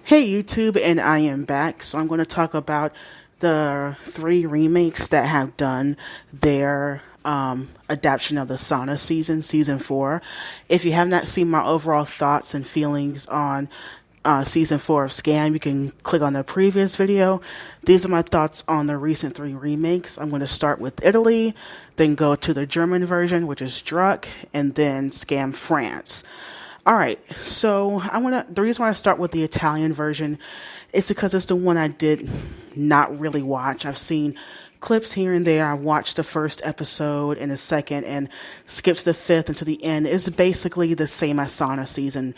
Hey YouTube, and I am back. So I'm going to talk about the three remakes that have done their adaptation of the Sauna season 4. If you have not seen my overall thoughts and feelings on season 4 of Scam, you can click on the previous video. These are my thoughts on the recent three remakes. I'm going to start with Italy, then go to the German version, which is Druck, and then skam-France. All right, so the reason why I start with the Italian version is because it's the one I did not really watch. I've seen clips here and there. I watched the first episode and the second and skipped to the fifth and to the end. It's basically the same as Sauna season,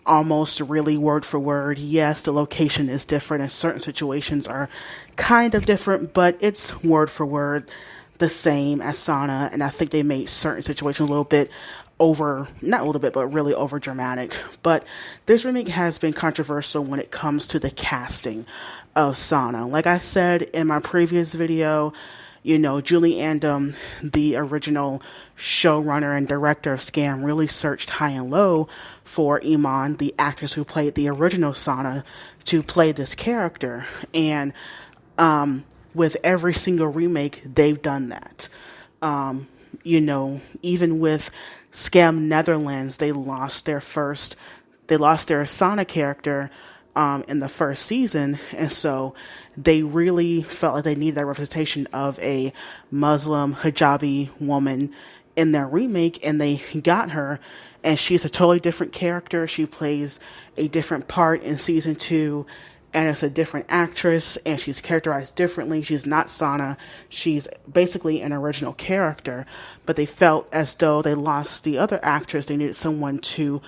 almost really word for word. Yes, the location is different and certain situations are kind of different, but it's word for word the same as Sauna, and I think they made certain situations a little bit not a little bit, but really over dramatic. But this remake has been controversial when it comes to the casting of Sauna. Like I said in my previous video, Julie Andem, the original showrunner and director of Scam, really searched high and low for Iman, the actress who played the original Sauna, to play this character. And with every single remake, they've done that. Even with Scam Netherlands, they lost their Sauna character in the first season, and so they really felt like they needed that representation of a Muslim hijabi woman in their remake, and they got her, and she's a totally different character. She plays a different part in season 2, and it's a different actress, and she's characterized differently. She's not Sana. She's basically an original character, but they felt as though they lost the other actress. They needed someone to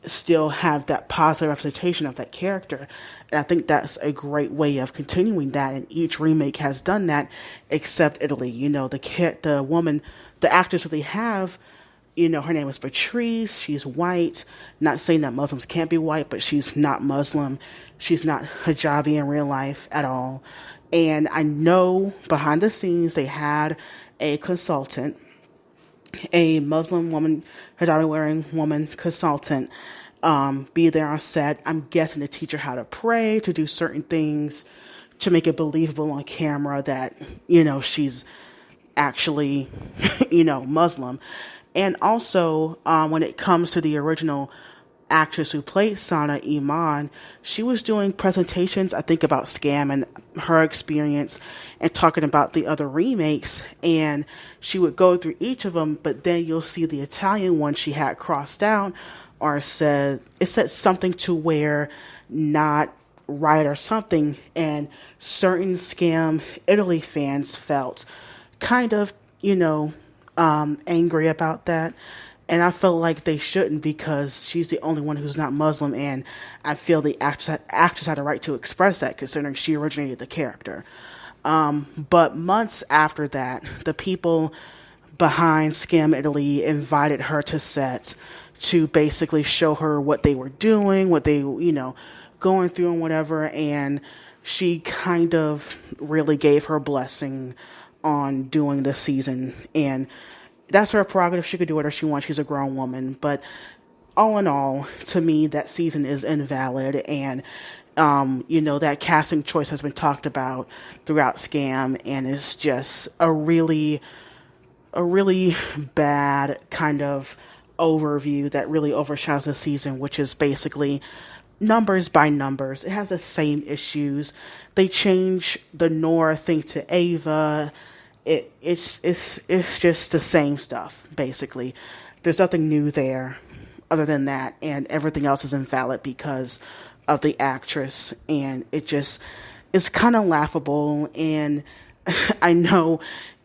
still have that positive representation of that character, and I think that's a great way of continuing that, and each remake has done that, except Italy. The actress that they have, her name is Patrice. She's white. Not saying that Muslims can't be white, but she's not Muslim. She's not hijabi in real life at all. And I know behind the scenes they had a consultant, a Muslim woman, hijabi-wearing woman consultant, be there on set. I'm guessing to teach her how to pray, to do certain things, to make it believable on camera that, she's actually, Muslim. And also, when it comes to the original actress who played Sana, Iman, she was doing presentations, I think, about Scam and her experience and talking about the other remakes. And she would go through each of them, but then you'll see the Italian one she had crossed out or said something to where not right or something. And certain Scam Italy fans felt kind of, angry about that. And I felt like they shouldn't, because she's the only one who's not Muslim, and I feel the actress had a right to express that, considering she originated the character. But months after that, the people behind Scam Italy invited her to set to basically show her what they were doing, what they, going through and whatever, and she kind of really gave her blessing on doing this season, and that's her prerogative. She could do whatever she wants. She's a grown woman. But all in all, to me, that season is invalid. And, that casting choice has been talked about throughout Scam. And it's just a really bad kind of overview that really overshadows the season, which is basically numbers by numbers. It has the same issues. They change the Nora thing to Ava. It's just the same stuff, basically. There's nothing new there other than that, and everything else is invalid because of the actress, and it's kind of laughable. And I know,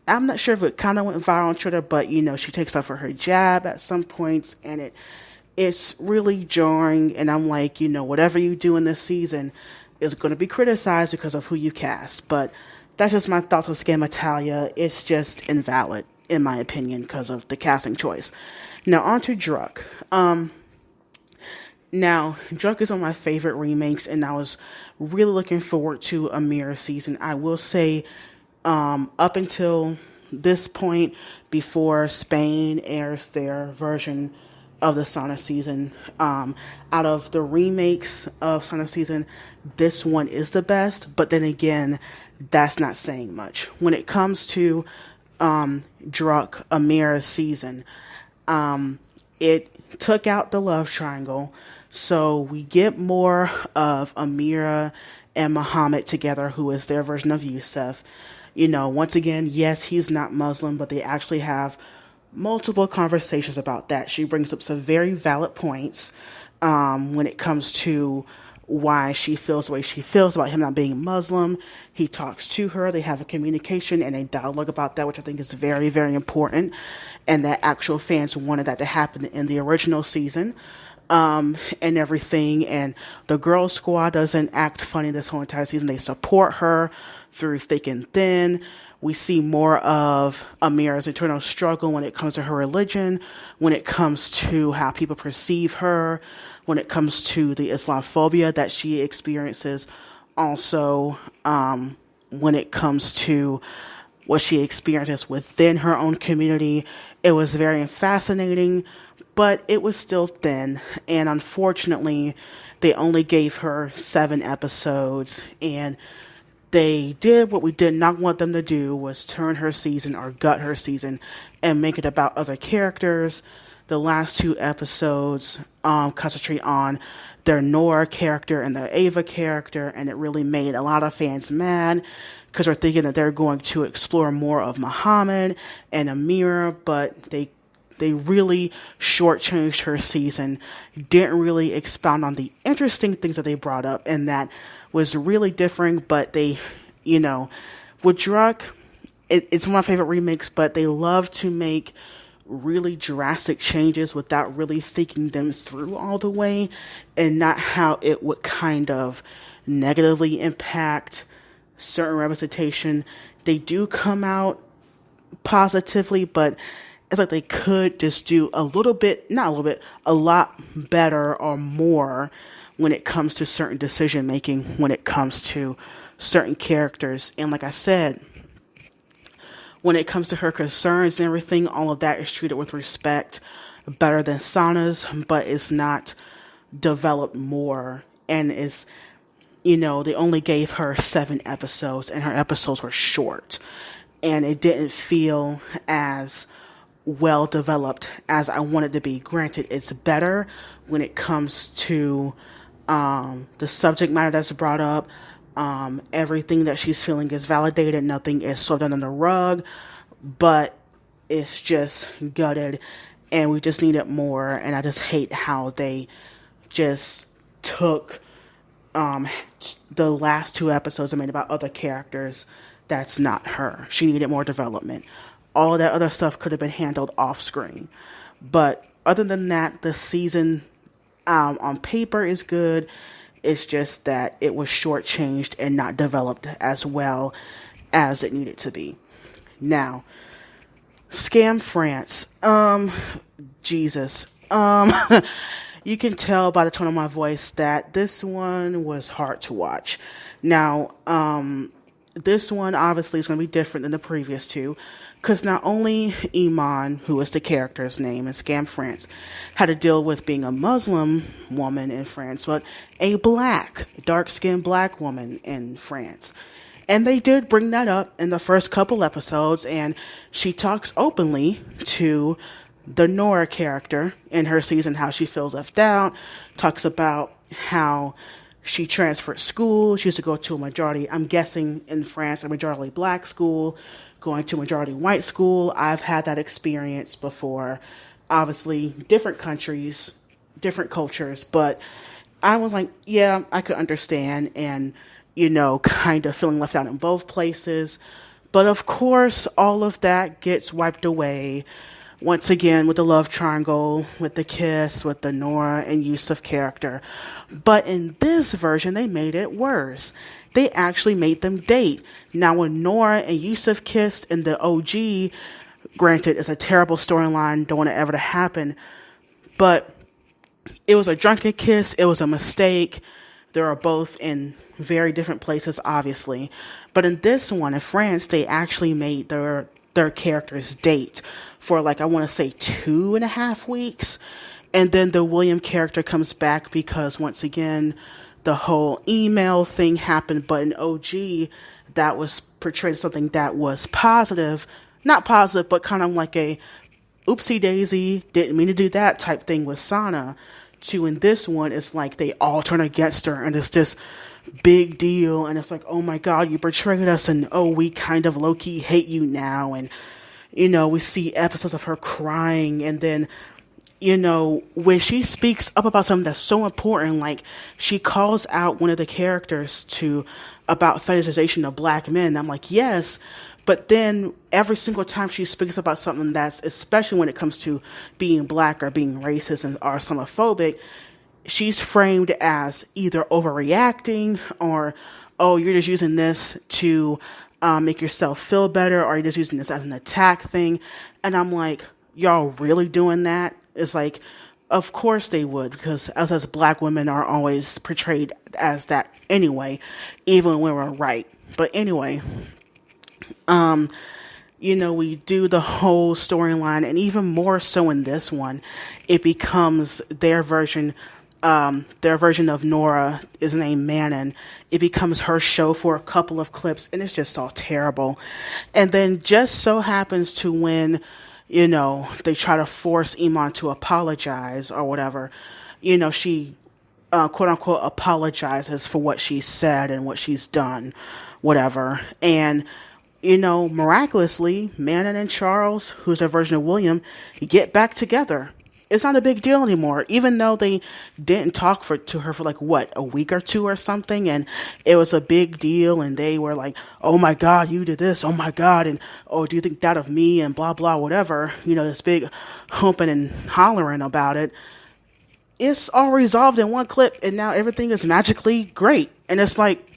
I'm not sure if it kind of went viral on Twitter, but she takes off her hijab at some points, and it's really jarring. And I'm like, whatever you do in this season is going to be criticized because of who you cast. But that's just my thoughts on skam-italia. It's just invalid, in my opinion, because of the casting choice. Now, on to Druck. Now, Druck is one of my favorite remakes, and I was really looking forward to a mirror season. I will say, up until this point, before Spain airs their version of the sauna season. Out of the remakes of sauna season, this one is the best, but then again, that's not saying much. When it comes to Druk Amira's season, it took out the love triangle, so we get more of Amira and Muhammad together, who is their version of Yusuf. Once again, yes, he's not Muslim, but they actually have multiple conversations about that. She brings up some very valid points when it comes to why she feels the way she feels about him not being Muslim. He talks to her. They have a communication and a dialogue about that, which I think is very, very important. And that actual fans wanted that to happen in the original season and everything. And the girl squad doesn't act funny this whole entire season. They support her through thick and thin. We see more of Amira's internal struggle when it comes to her religion, when it comes to how people perceive her, when it comes to the Islamophobia that she experiences. Also, when it comes to what she experiences within her own community. It was very fascinating, but it was still thin. And unfortunately, they only gave her 7 episodes, and they did what we did not want them to do, was turn her season or gut her season and make it about other characters. The last 2 episodes concentrate on their Nora character and their Ava character, and it really made a lot of fans mad because they're thinking that they're going to explore more of Muhammad and Amira, but they really shortchanged her season, didn't really expound on the interesting things that they brought up, and that was really different. But they, with Druk, it's one of my favorite remakes, but they love to make really drastic changes without really thinking them through all the way, and not how it would kind of negatively impact certain representation. They do come out positively, but it's like they could just do a lot better or more when it comes to certain decision making, when it comes to certain characters. And like I said, when it comes to her concerns and everything, all of that is treated with respect, better than Sana's, but it's not developed more. And is, they only gave her 7 episodes, and her episodes were short, and it didn't feel as well developed as I wanted to be. Granted, it's better when it comes to the subject matter that's brought up. Everything that she's feeling is validated. Nothing is swept under the rug, but it's just gutted, and we just needed more. And I just hate how they just took the last 2 episodes and made about other characters. That's not her. She needed more development. All of that other stuff could have been handled off screen. But other than that, the season on paper is good. It's just that it was shortchanged and not developed as well as it needed to be. Now, skam-France. Jesus. You can tell by the tone of my voice that this one was hard to watch. Now, this one obviously is going to be different than the previous 2, because not only Iman, who is the character's name in skam-France, had to deal with being a Muslim woman in France, but a dark-skinned black woman in France. And they did bring that up in the first couple episodes, and she talks openly to the Nora character in her season, how she feels left out, talks about how she transferred school. She used to go to a majority, I'm guessing in France, a majority black school, going to a majority white school. I've had that experience before. Obviously, different countries, different cultures, but I was like, yeah, I could understand, and, kind of feeling left out in both places. But of course, all of that gets wiped away once again with the love triangle, with the kiss, with the Nora and Yusuf character. But in this version, they made it worse. They actually made them date. Now, when Nora and Yusuf kissed in the OG, granted, it's a terrible storyline, don't want it ever to happen, but it was a drunken kiss, it was a mistake. They are both in very different places, obviously. But in this one, in France, they actually made their characters date for, I want to say 2.5 weeks. And then the William character comes back because once again, the whole email thing happened, but in OG, that was portrayed as something that was positive. Not positive, but kind of like a oopsie daisy, didn't mean to do that type thing with Sana. To in this one, it's like they all turn against her, and it's this big deal, and it's like, oh my god, you betrayed us, and oh, we kind of low key hate you now, and we see episodes of her crying, and then when she speaks up about something that's so important, like she calls out one of the characters to about fetishization of black men. I'm like, yes, but then every single time she speaks about something that's, especially when it comes to being black or being racist and or Islamophobic, she's framed as either overreacting or, oh, you're just using this to make yourself feel better, or you're just using this as an attack thing. And I'm like, y'all really doing that? It's like, of course they would, because us as black women are always portrayed as that anyway, even when we're right. But anyway, we do the whole storyline, and even more so in this one, it becomes their version of Nora is named Manon. It becomes her show for a couple of clips, and it's just all terrible. And then just so happens to when, they try to force Iman to apologize or whatever, she, quote unquote, apologizes for what she said and what she's done, whatever. And, miraculously, Manon and Charles, who's their version of William, get back together. It's not a big deal anymore, even though they didn't talk to her for like a week or two or something, and it was a big deal, and they were like, oh my god, you did this, oh my god, and oh, do you think that of me, and blah blah whatever, this big humping and hollering about it. It's all resolved in one clip, and now everything is magically great. And it's like,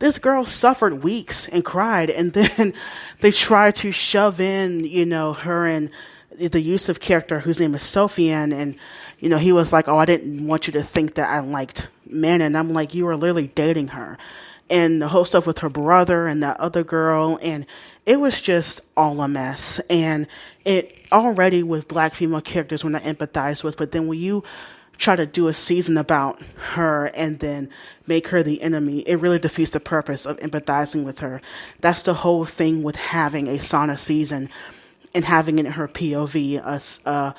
this girl suffered weeks and cried, and then they try to shove in, her and the Yusuf character, whose name is Sophian, and he was like, oh, I didn't want you to think that I liked men, and I'm like, you were literally dating her, and the whole stuff with her brother and that other girl, and it was just all a mess. And it already with black female characters when I empathize with, but then when you try to do a season about her and then make her the enemy, it really defeats the purpose of empathizing with her. That's the whole thing with having a Sana season and having it in her POV, a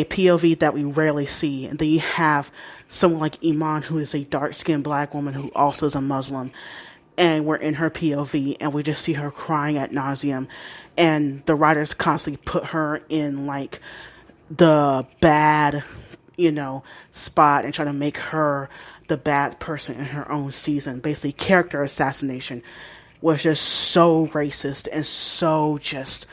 POV that we rarely see. And then you have someone like Iman, who is a dark-skinned black woman who also is a Muslim, and we're in her POV, and we just see her crying ad nauseum. And the writers constantly put her in like the bad, spot and try to make her the bad person in her own season. Basically, character assassination was just so racist and so just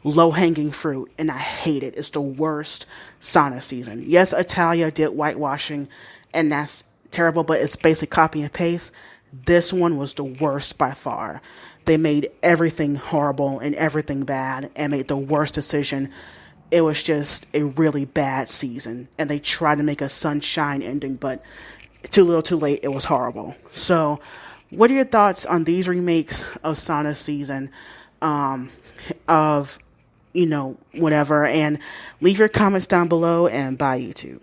low-hanging fruit, and I hate it. It's the worst Sana season. Yes, Italia did whitewashing, and that's terrible, but it's basically copy and paste. This one was the worst by far. They made everything horrible and everything bad and made the worst decision. It was just a really bad season, and they tried to make a sunshine ending, but too little too late. It was horrible. So what are your thoughts on these remakes of Sana's season, of whatever, and leave your comments down below, and bye YouTube.